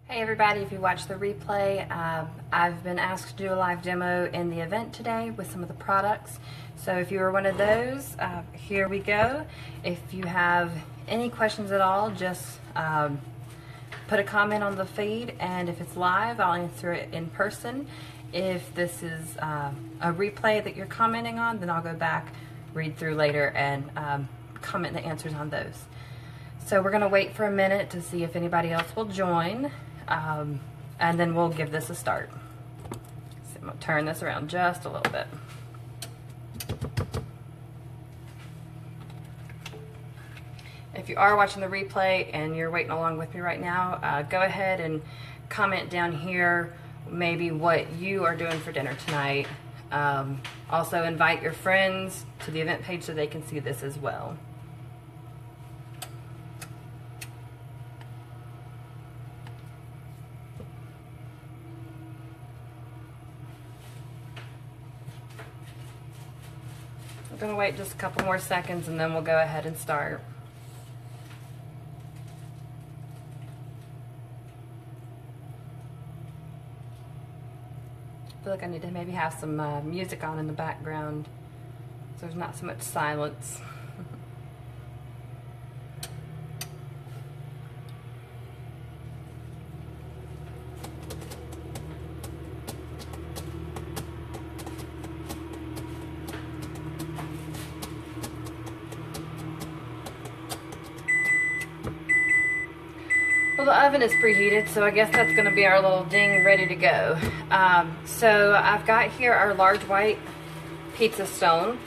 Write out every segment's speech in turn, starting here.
Hey everybody, if you watch the replay, I've been asked to do a live demo in the event today with some of the products. So if you were one of those, here we go. If you have any questions at all, just put a comment on the feed, and if it's live, I'll answer it in person. If this is a replay that you're commenting on, then I'll go back, read through later, and comment the answers on those. So we're going to wait for a minute to see if anybody else will join. And then we'll give this a start. So I'm going to turn this around just a little bit. If you are watching the replay and you're waiting along with me right now, go ahead and comment down here maybe what you are doing for dinner tonight. Also invite your friends to the event page so they can see this as well. I'm going to wait just a couple more seconds and then we'll go ahead and start. I feel like I need to maybe have some music on in the background so there's not so much silence. Well, the oven is preheated, so I guess that's going to be our little ding ready to go. So I've got here our large white pizza stone.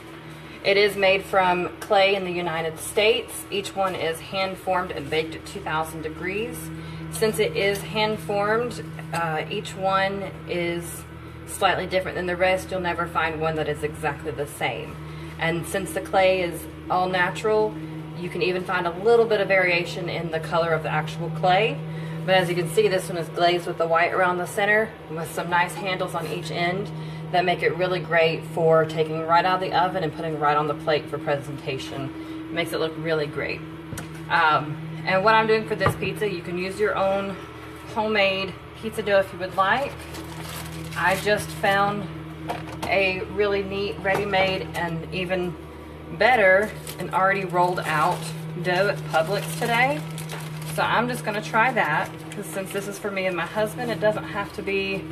It is made from clay in the United States. Each one is hand formed and baked at 2,000 degrees. Since it is hand formed, each one is slightly different than the rest. You'll never find one that is exactly the same. And since the clay is all natural, you can even find a little bit of variation in the color of the actual clay. But as you can see, this one is glazed with the white around the center with some nice handles on each end that make it really great for taking right out of the oven and putting right on the plate for presentation. It makes it look really great. And what I'm doing for this pizza, you can use your own homemade pizza dough if you would like. I just found a really neat, ready-made, and even better and already rolled out dough at Publix today. So I'm just going to try that, because since this is for me and my husband, it doesn't have to be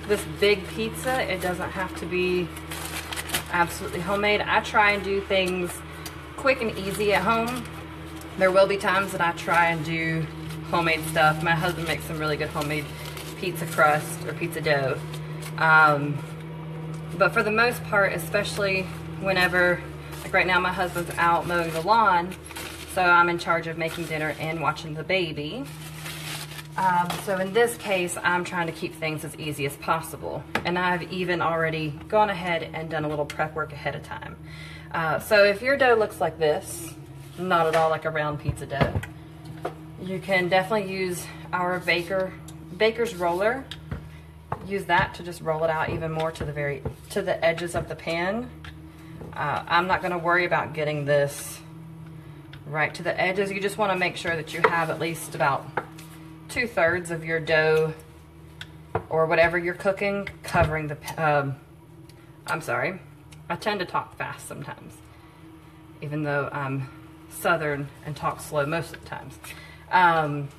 this big pizza. It doesn't have to be absolutely homemade. I try and do things quick and easy at home. There will be times that I try and do homemade stuff. My husband makes some really good homemade pizza crust or pizza dough. But for the most part, especially whenever, like right now, my husband's out mowing the lawn, so I'm in charge of making dinner and watching the baby. So in this case, I'm trying to keep things as easy as possible. And I've even already gone ahead and done a little prep work ahead of time. So if your dough looks like this, not at all like a round pizza dough, you can definitely use our baker's roller. Use that to just roll it out even more to the edges of the pan. I'm not going to worry about getting this right to the edges. You just want to make sure that you have at least about 2/3 of your dough or whatever you're cooking covering the I'm sorry, I tend to talk fast sometimes, even though I'm Southern and talk slow most of the times. On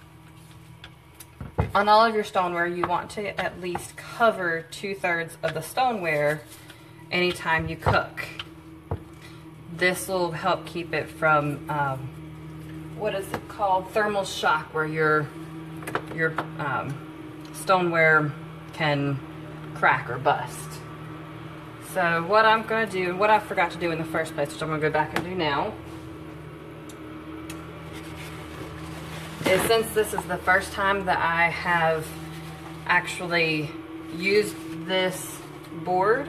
all of your stoneware, you want to at least cover 2/3 of the stoneware anytime you cook. This will help keep it from, what is it called? Thermal shock, where your stoneware can crack or bust. So what I'm going to do, what I forgot to do in the first place, which I'm going to go back and do now, is since this is the first time that I have actually used this board,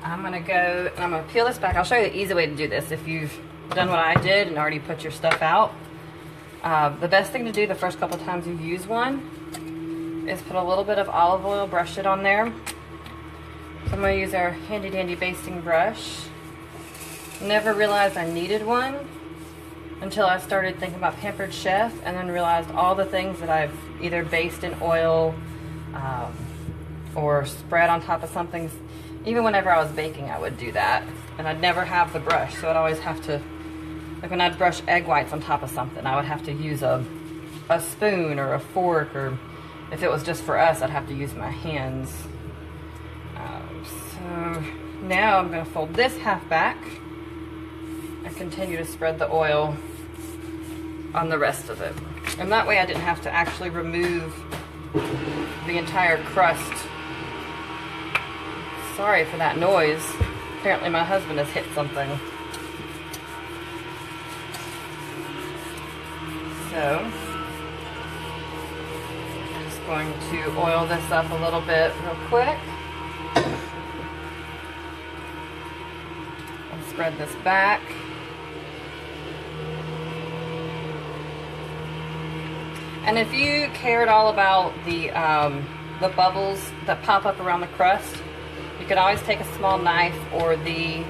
I'm going to go and I'm going to peel this back. I'll show you the easy way to do this if you've done what I did and already put your stuff out. The best thing to do the first couple times you use one is put a little bit of olive oil, brush it on there. So I'm going to use our handy dandy basting brush. Never realized I needed one until I started thinking about Pampered Chef, and then realized all the things that I've either based in oil or spread on top of something. Even whenever I was baking, I would do that, and I'd never have the brush, so I'd always have to, like when I'd brush egg whites on top of something, I would have to use a spoon or a fork, or if it was just for us, I'd have to use my hands. So now I'm going to fold this half back and continue to spread the oil on the rest of it. And that way I didn't have to actually remove the entire crust. Sorry for that noise. Apparently my husband has hit something. So, I'm just going to oil this up a little bit real quick. And spread this back. And if you care at all about the bubbles that pop up around the crust, you can always take a small knife or the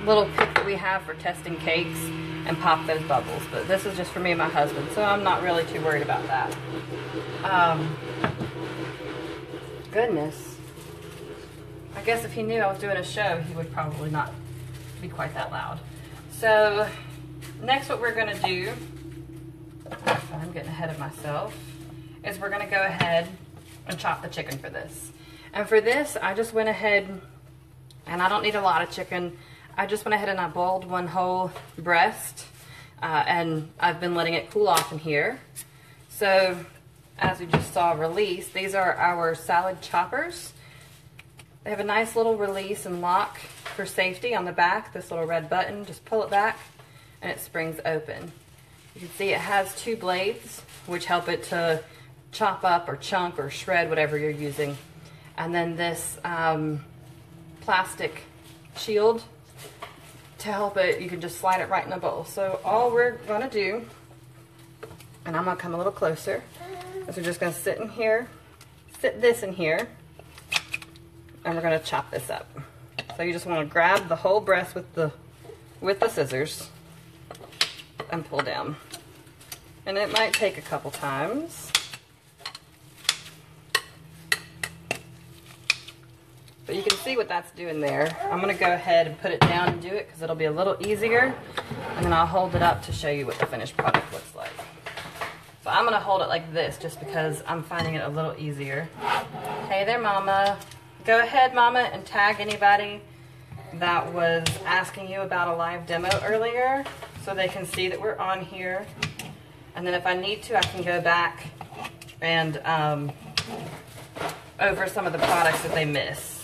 little pick that we have for testing cakes and pop those bubbles. But this is just for me and my husband, so I'm not really too worried about that. Goodness. I guess if he knew I was doing a show, he would probably not be quite that loud. So next what we're going to do, I'm getting ahead of myself, is we're going to go ahead and chop the chicken for this. And for this, I just went ahead, and I don't need a lot of chicken, I just went ahead and I boiled one whole breast, and I've been letting it cool off in here. So as we just saw release, these are our salad choppers. They have a nice little release and lock for safety on the back, this little red button, just pull it back and it springs open. You can see it has two blades, which help it to chop up or chunk or shred whatever you're using. And then this plastic shield to help it, you can just slide it right in a bowl. So all we're gonna do, and I'm gonna come a little closer, is we're just gonna sit this in here, and we're gonna chop this up. So you just wanna grab the whole breast with the scissors and pull down. And it might take a couple times. But you can see what that's doing there. I'm gonna go ahead and put it down and do it because it'll be a little easier. And then I'll hold it up to show you what the finished product looks like. So I'm gonna hold it like this just because I'm finding it a little easier. Hey there, Mama. Go ahead, Mama, and tag anybody that was asking you about a live demo earlier so they can see that we're on here. And then if I need to, I can go back and over some of the products that they miss.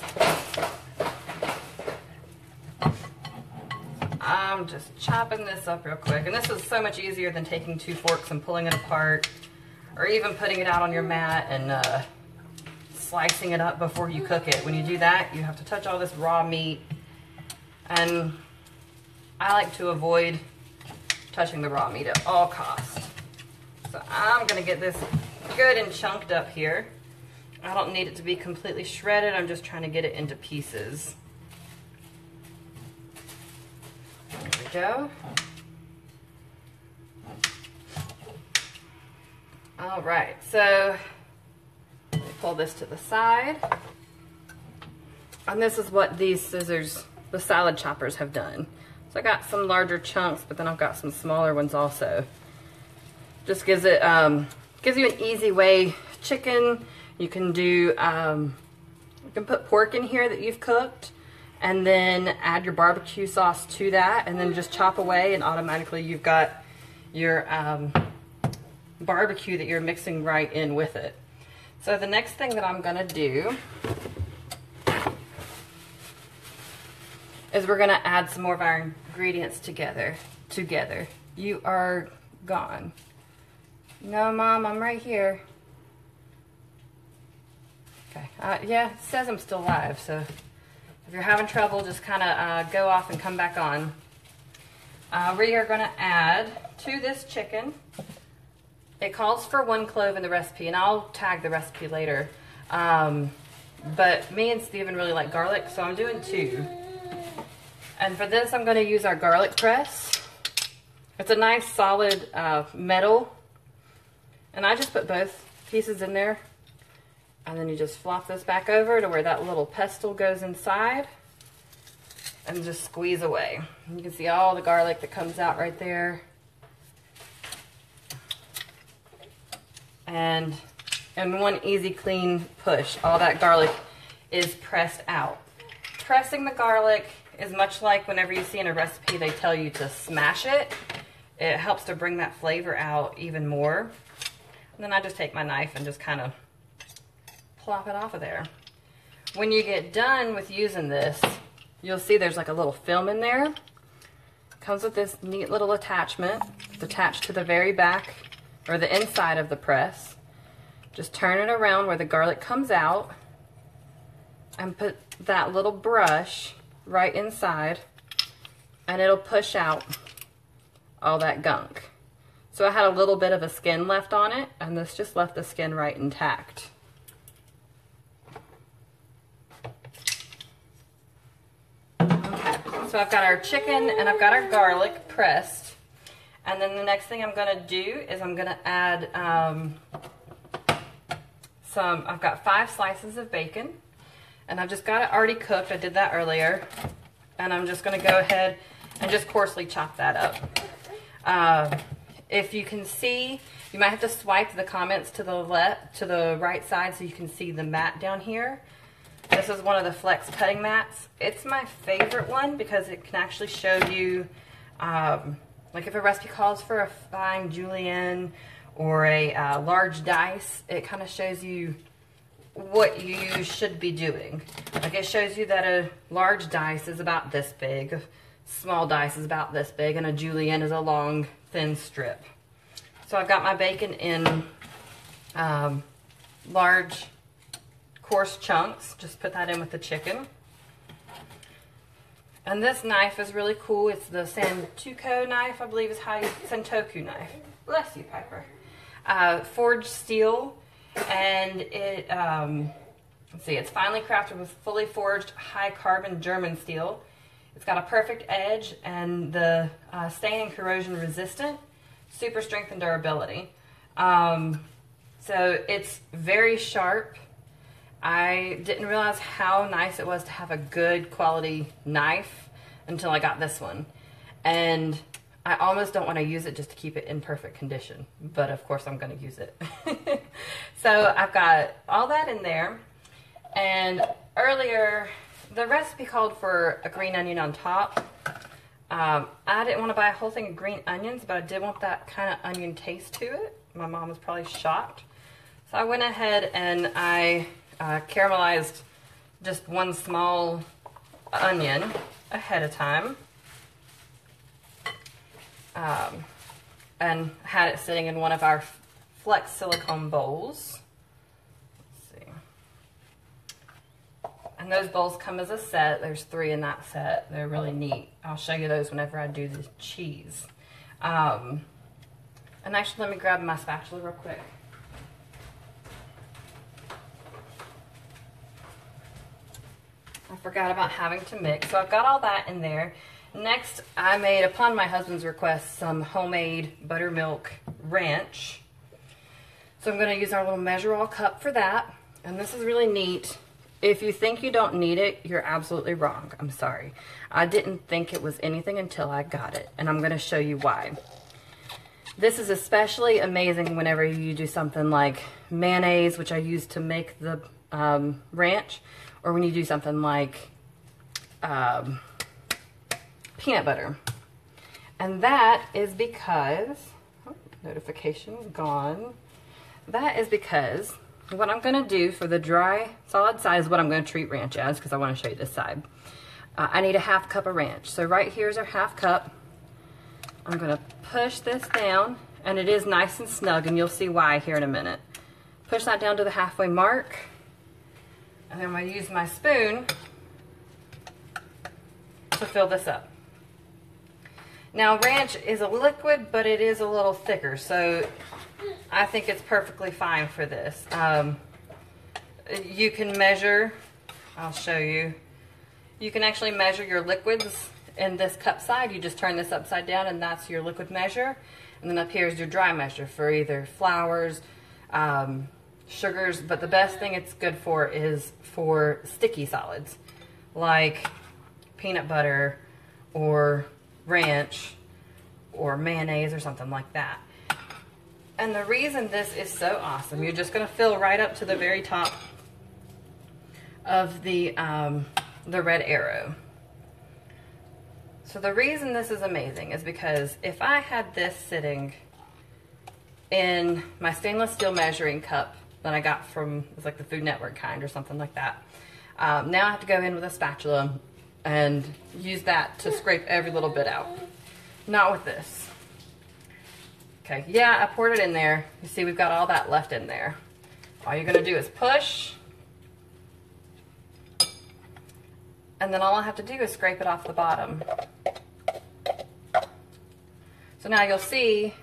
I'm just chopping this up real quick. And this is so much easier than taking two forks and pulling it apart, or even putting it out on your mat and slicing it up before you cook it. When you do that, you have to touch all this raw meat. And I like to avoid touching the raw meat at all costs. So I'm gonna get this good and chunked up here. I don't need it to be completely shredded. I'm just trying to get it into pieces. There we go. All right, so let me pull this to the side. And this is what these scissors, the salad choppers, have done. So I got some larger chunks, but then I've got some smaller ones also. Just gives it, gives you an easy way. Chicken, you can do, you can put pork in here that you've cooked, and then add your barbecue sauce to that, and then just chop away, and automatically you've got your barbecue that you're mixing right in with it. So the next thing that I'm gonna do is we're gonna add some more of our ingredients together. You are gone. No, Mom, I'm right here. Okay, yeah, it says I'm still live, so if you're having trouble, just kind of go off and come back on. We are gonna add to this chicken, it calls for 1 clove in the recipe, and I'll tag the recipe later. But me and Steven really like garlic, so I'm doing 2. And for this, I'm going to use our garlic press. It's a nice solid metal. And I just put both pieces in there. And then you just flop this back over to where that little pestle goes inside. And just squeeze away. You can see all the garlic that comes out right there. And in one easy, clean push, all that garlic is pressed out. Pressing the garlic is much like whenever you see in a recipe they tell you to smash it. It helps to bring that flavor out even more. And then I just take my knife and just kind of plop it off of there. When you get done with using this, you'll see there's like a little film in there. It comes with this neat little attachment. It's attached to the very back or the inside of the press. Just turn it around where the garlic comes out and put that little brush right inside, and it'll push out all that gunk. So I had a little bit of a skin left on it, and this just left the skin right intact. Okay, so I've got our chicken and I've got our garlic pressed. And then the next thing I'm gonna do is I'm gonna add I've got 5 slices of bacon, and I've just got it already cooked. I did that earlier. And I'm just gonna go ahead and just coarsely chop that up. If you can see, you might have to swipe the comments to the right side so you can see the mat down here. This is one of the Flex cutting mats. It's my favorite one because it can actually show you, like if a recipe calls for a fine julienne or a large dice, it kind of shows you what you should be doing. Like it shows you that a large dice is about this big, a small dice is about this big, and a julienne is a long, thin strip. So I've got my bacon in large, coarse chunks. Just put that in with the chicken. And this knife is really cool. It's the Santoku knife, I believe is how you, Santoku knife. Bless you, Piper. Forged steel, and it, let's see, it's finely crafted with fully forged high carbon German steel. It's got a perfect edge, and the stain and corrosion resistant, super strength and durability. So it's very sharp. I didn't realize how nice it was to have a good quality knife until I got this one. And I almost don't want to use it just to keep it in perfect condition, but of course I'm going to use it. So I've got all that in there, and earlier the recipe called for a green onion on top. I didn't want to buy a whole thing of green onions, but I did want that kind of onion taste to it. My mom was probably shocked. So I went ahead and I caramelized just one small onion ahead of time. And had it sitting in one of our Flex silicone bowls. Let's see. And those bowls come as a set. There's 3 in that set. They're really neat. I'll show you those whenever I do the cheese. And actually, let me grab my spatula real quick. I forgot about having to mix. So I've got all that in there. Next, I made, upon my husband's request, some homemade buttermilk ranch. So I'm going to use our little measure all cup for that. And this is really neat. If you think you don't need it, you're absolutely wrong. I'm sorry. I didn't think it was anything until I got it. And I'm going to show you why. This is especially amazing whenever you do something like mayonnaise, which I use to make the ranch. Or when you do something like peanut butter. And that is because, oh, notification gone. That is because what I'm going to do for the dry solid side is what I'm going to treat ranch as, because I want to show you this side. I need a 1/2 cup of ranch. So right here's our 1/2 cup. I'm going to push this down, and it is nice and snug, and you'll see why here in a minute. Push that down to the halfway mark, and then I'm going to use my spoon to fill this up. Now, ranch is a liquid, but it is a little thicker, so I think it's perfectly fine for this. You can measure, I'll show you. You can actually measure your liquids in this cup side, you just turn this upside down and that's your liquid measure. And then up here is your dry measure for either flours, sugars, but the best thing it's good for is for sticky solids like peanut butter or ranch or mayonnaise or something like that. And the reason this is so awesome, you're just going to fill right up to the very top of the red arrow. So the reason this is amazing is because if I had this sitting in my stainless steel measuring cup that I got from, it's like the Food Network kind or something like that, now I have to go in with a spatula and use that to scrape every little bit out. Not with this. Okay, yeah, I poured it in there. You see we've got all that left in there. All you're gonna do is push, and then all I have to do is scrape it off the bottom. So now you'll see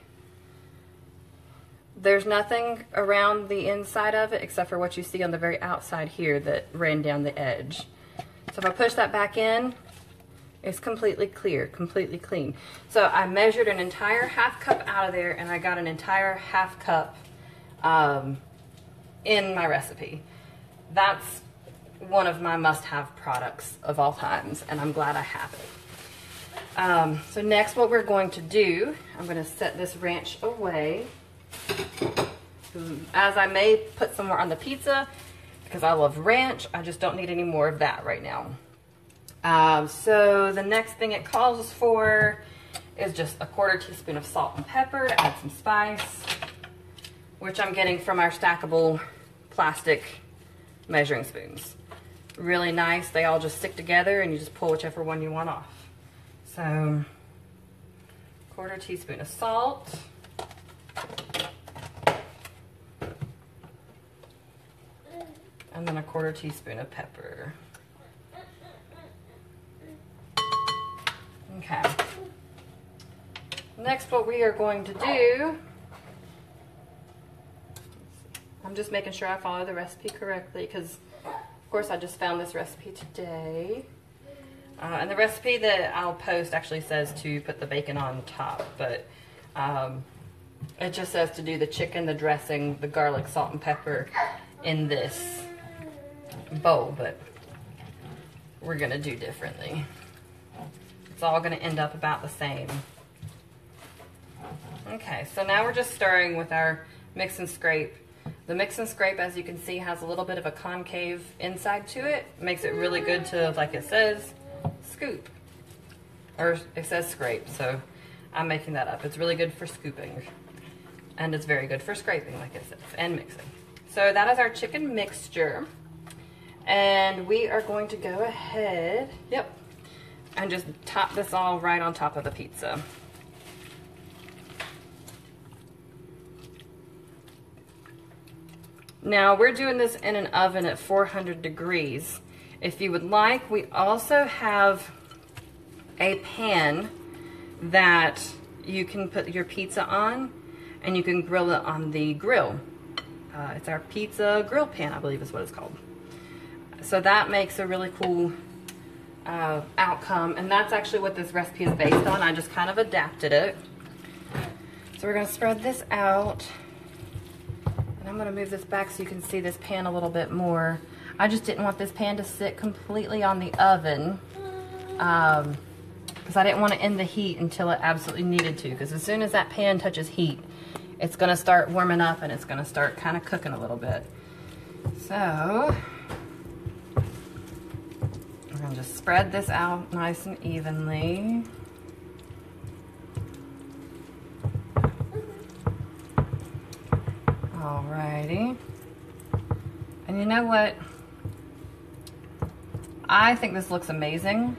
there's nothing around the inside of it except for what you see on the very outside here that ran down the edge. So if I push that back in, it's completely clear, completely clean. So I measured an entire half cup out of there and I got an entire half cup in my recipe. That's one of my must-have products of all times, and I'm glad I have it. So next what we're going to do, I'm going to set this ranch away, as I may put some more on the pizza because I love ranch. I just don't need any more of that right now. So the next thing it calls for is just a 1/4 teaspoon of salt and pepper to add some spice, which I'm getting from our stackable plastic measuring spoons. Really nice. They all just stick together and you just pull whichever one you want off. So 1/4 teaspoon of salt. And then a 1/4 teaspoon of pepper. Okay. Next, what we are going to do, I'm just making sure I follow the recipe correctly because, of course, I just found this recipe today. And the recipe that I'll post actually says to put the bacon on top, but it just says to do the chicken, the dressing, the garlic, salt, and pepper in this bowl, but we're going to do differently. It's all going to end up about the same. Okay, so now we're just stirring with our mix and scrape. The mix and scrape, as you can see, has a little bit of a concave inside to it. Makes it really good to, like it says, scoop. Or it says scrape, so I'm making that up. It's really good for scooping. And it's very good for scraping, like it says, and mixing. So that is our chicken mixture. And we are going to go ahead, and just top this all right on top of the pizza. Now we're doing this in an oven at 400 degrees. If you would like, we also have a pan that you can put your pizza on and you can grill it on the grill. It's our pizza grill pan, I believe is what it's called. So that makes a really cool outcome, and that's actually what this recipe is based on. I just kind of adapted it. So we're going to spread this out, and I'm going to move this back so you can see this pan a little bit more. I just didn't want this pan to sit completely on the oven because I didn't want to end the heat until it absolutely needed to, because as soon as that pan touches heat, it's going to start warming up and it's going to start kind of cooking a little bit. So we're going to just spread this out nice and evenly. Alrighty. And you know what? I think this looks amazing,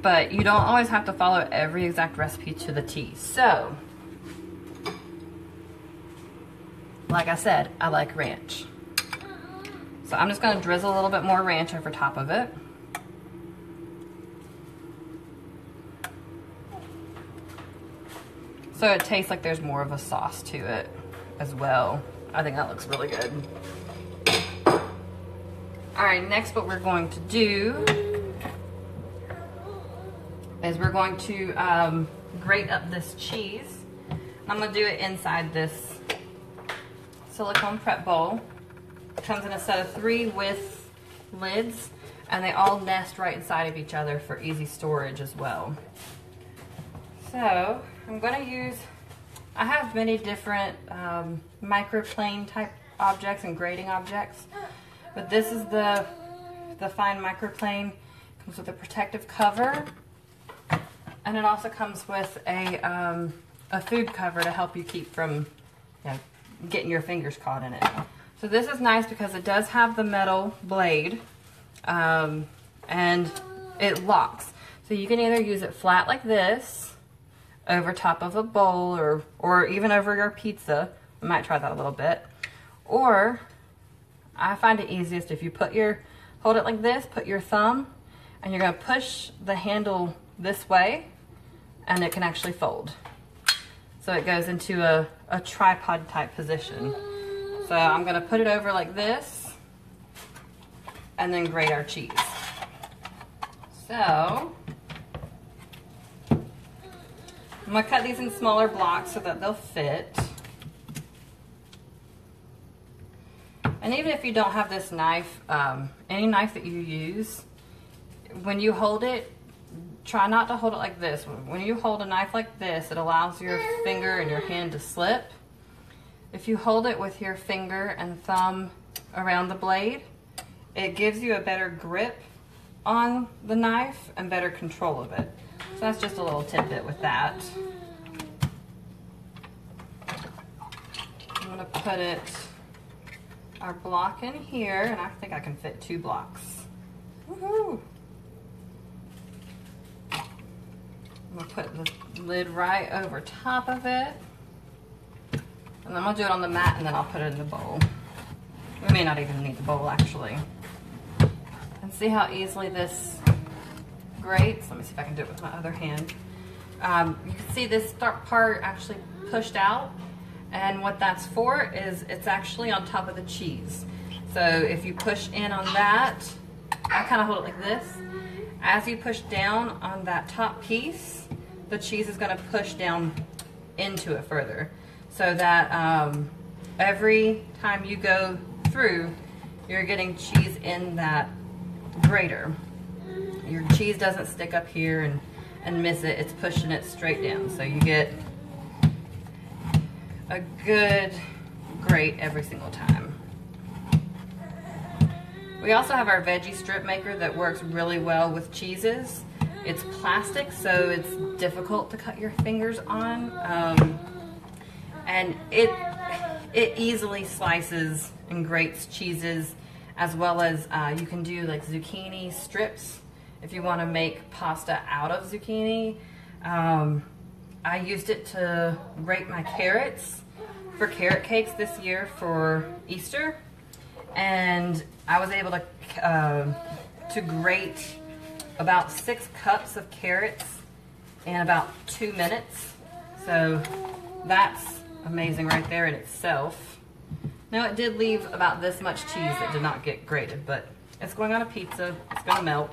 but you don't always have to follow every exact recipe to the T. So, like I said, I like ranch. So I'm just going to drizzle a little bit more ranch over top of it. So it tastes like there's more of a sauce to it as well. I think that looks really good. All right, next what we're going to do is we're going to grate up this cheese. I'm going to do it inside this silicone prep bowl. It comes in a set of 3 with lids, and they all nest right inside of each other for easy storage as well. So I'm going to use, I have many different microplane type objects and grating objects, but this is the fine microplane. Comes with a protective cover, and it also comes with a food cover to help you keep from getting your fingers caught in it. So this is nice because it does have the metal blade, and it locks. So you can either use it flat like this over top of a bowl, or even over your pizza. I might try that a little bit. Or I find it easiest if you hold it like this, put your thumb, and you're going to push the handle this way, and it can actually fold. So it goes into a tripod type position. So I'm going to put it over like this, and then grate our cheese. So I'm going to cut these in smaller blocks so that they'll fit. And even if you don't have this knife, any knife that you use, when you hold it, try not to hold it like this. When you hold a knife like this, it allows your finger and your hand to slip. If you hold it with your finger and thumb around the blade, it gives you a better grip on the knife and better control of it. So that's just a little tidbit with that. I'm going to put our block in here, and I think I can fit 2 blocks. Woohoo! I'm going to put the lid right over top of it. And then I'll do it on the mat, and then I'll put it in the bowl. We may not even need the bowl, actually. And see how easily this grates? Let me see if I can do it with my other hand. You can see this part actually pushed out. And what that's for is it's actually on top of the cheese. So if you push in on that, I kind of hold it like this. As you push down on that top piece, the cheese is going to push down into it further. So that every time you go through, you're getting cheese in that grater. Your cheese doesn't stick up here and miss it. It's pushing it straight down. So you get a good grate every single time. We also have our veggie strip maker that works really well with cheeses. It's plastic, so it's difficult to cut your fingers on, and it easily slices and grates cheeses, as well as you can do like zucchini strips if you want to make pasta out of zucchini. I used it to grate my carrots for carrot cakes this year for Easter, and I was able to grate about 6 cups of carrots in about 2 minutes. So that's amazing right there in itself. Now it did leave about this much cheese that did not get grated, but it's going on a pizza, it's going to melt,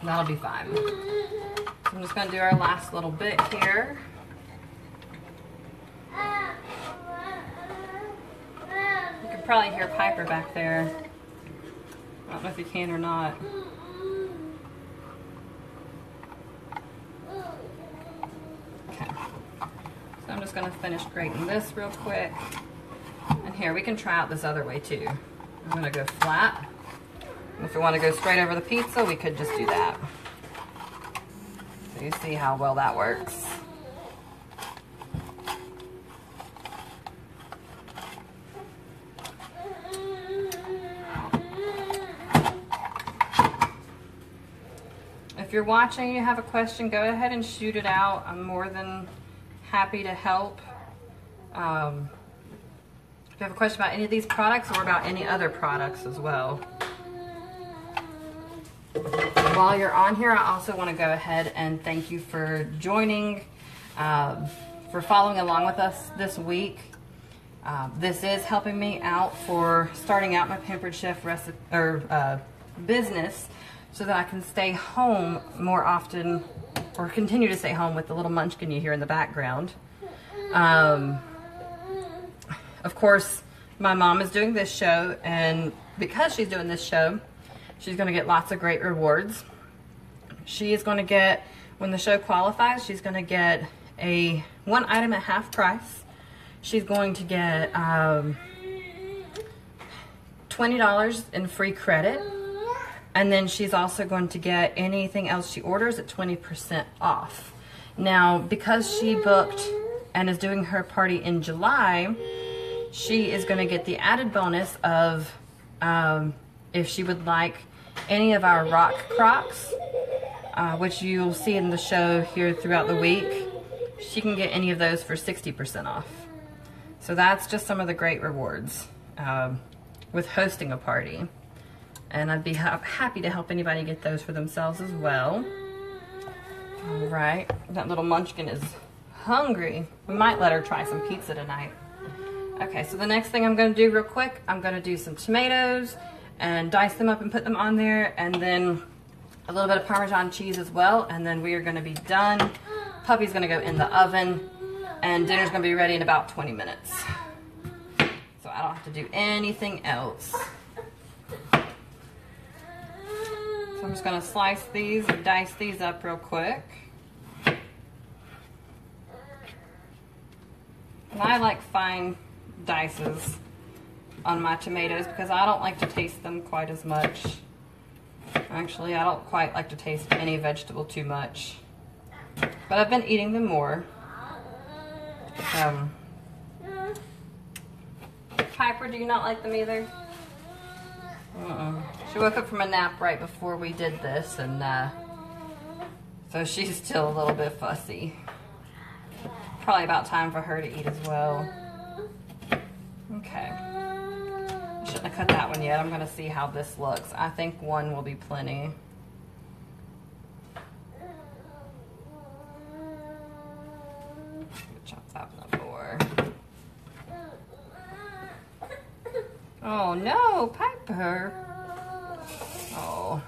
and that'll be fine. So I'm just going to do our last little bit here. You can probably hear Piper back there. I don't know if you can or not. Okay. So I'm just going to finish grating this real quick. And here, we can try out this other way too. I'm going to go flat. If we want to go straight over the pizza, we could just do that. So you see how well that works. If you're watching and you have a question, go ahead and shoot it out. I'm more than happy to help. If you have a question about any of these products or about any other products as well. While you're on here, I also want to go ahead and thank you for joining, for following along with us this week. This is helping me out for starting out my Pampered Chef business, so that I can stay home more often or continue to stay home with the little munchkin you hear in the background. Of course, my mom is doing this show, and because she's doing this show, she's going to get lots of great rewards. She is going to get, when the show qualifies, she's going to get a 1 item at half price. She's going to get $20 in free credit. And then she's also going to get anything else she orders at 20% off. Now, because she booked and is doing her party in July, she is going to get the added bonus of if she would like any of our rock crocs, which you'll see in the show here throughout the week, she can get any of those for 60% off. So that's just some of the great rewards with hosting a party. And I'd be happy to help anybody get those for themselves as well. All right, that little munchkin is hungry. We might let her try some pizza tonight. Okay, so the next thing I'm gonna do real quick, I'm gonna do some tomatoes and dice them up and put them on there, and then a little bit of Parmesan cheese as well, and then we are gonna be done. Puppy's gonna go in the oven, and dinner's gonna be ready in about 20 minutes. So I don't have to do anything else. So I'm just gonna slice these and dice these up real quick. And I like fine dices on my tomatoes because I don't like to taste them quite as much. Actually, I don't quite like to taste any vegetable too much. But I've been eating them more. Piper, do you not like them either? She woke up from a nap right before we did this, and so she's still a little bit fussy. Probably about time for her to eat as well. Okay. I shouldn't have cut that one yet. I'm gonna see how this looks. I think one will be plenty. Chop that one up more. Oh no, Piper. Oh.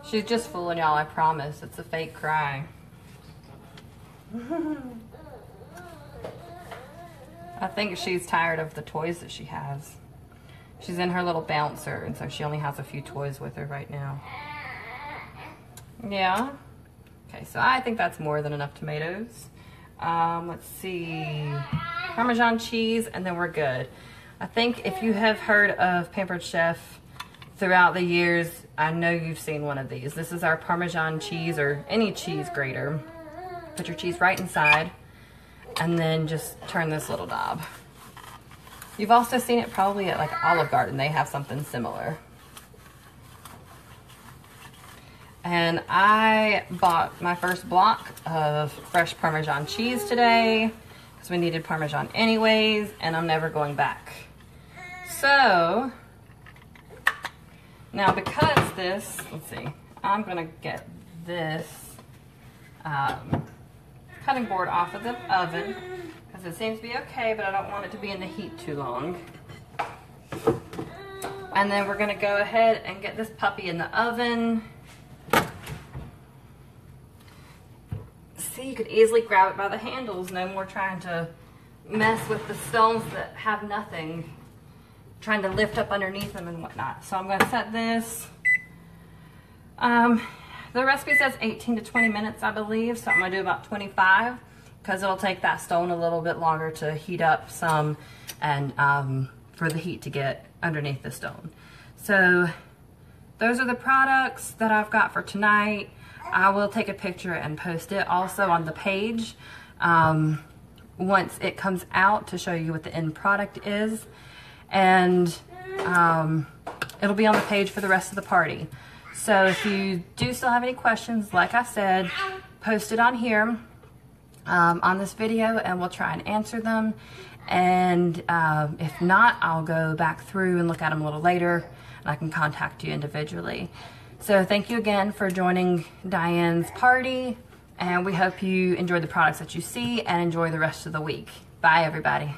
She's just fooling y'all, I promise. It's a fake cry. I think she's tired of the toys that she has. She's in her little bouncer, and so she only has a few toys with her right now. Yeah? Okay, so I think that's more than enough tomatoes. Let's see. Parmesan cheese, and then we're good. I think if you have heard of Pampered Chef throughout the years, I know you've seen one of these. This is our Parmesan cheese, or any cheese grater. Put your cheese right inside, and then just turn this little knob. You've also seen it probably at like Olive Garden. They have something similar. And I bought my first block of fresh Parmesan cheese today because we needed Parmesan anyways, and I'm never going back. So now because this, let's see, I'm gonna get this cutting board off of the oven because it seems to be okay, but I don't want it to be in the heat too long. And then we're gonna go ahead and get this puppy in the oven. See, you could easily grab it by the handles. No more trying to mess with the stones that have nothing. Trying to lift up underneath them and whatnot. So I'm gonna set this. The recipe says 18 to 20 minutes, I believe, so I'm gonna do about 25 because it'll take that stone a little bit longer to heat up some and for the heat to get underneath the stone. So those are the products that I've got for tonight. I will take a picture and post it also on the page once it comes out to show you what the end product is. And it'll be on the page for the rest of the party. So if you do still have any questions, like I said, post it on here on this video and we'll try and answer them. And if not, I'll go back through and look at them a little later and I can contact you individually. So thank you again for joining Diane's party, and we hope you enjoy the products that you see and enjoy the rest of the week. Bye everybody.